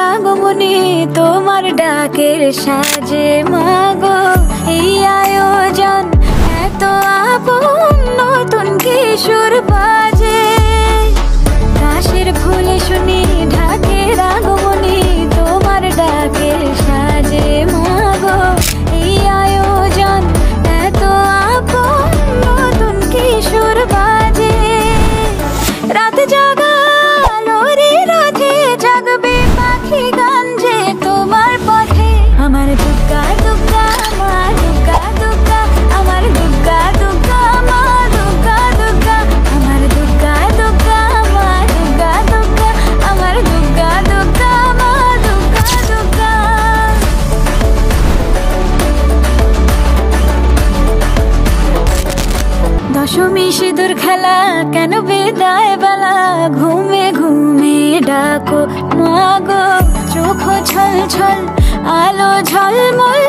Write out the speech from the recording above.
আগমনী তোমার ডাকের সাজে মাগো এই আয়োজন এত আপন নতুন কিশোর বাজে কাশের ফুলে শুনি ঢাকের আগমনী তোমার ডাকের সাজে মাগো এই আয়োজন এত আপন নতুন কিশোর বাজে রাত জাগা আলোরে রাধে জাগবে পাখি গান যে তোমার পথে আমার দুর্গা দুর্গা মা দুর্গা দুর্গা আমার দুর্গা দুর্গা মা দুর্গা দুর্গা আমার দুর্গা দুর্গা মা দুর্গা দুর্গা আমার দুর্গা দুর্গা মা দুর্গা দুর্গা দশমী সিঁদুর খেলা কেন বিদায় বেলা ঘুমে ঘুমে ডাকো মাগো চোখ ছল ছল আলো ঝলমল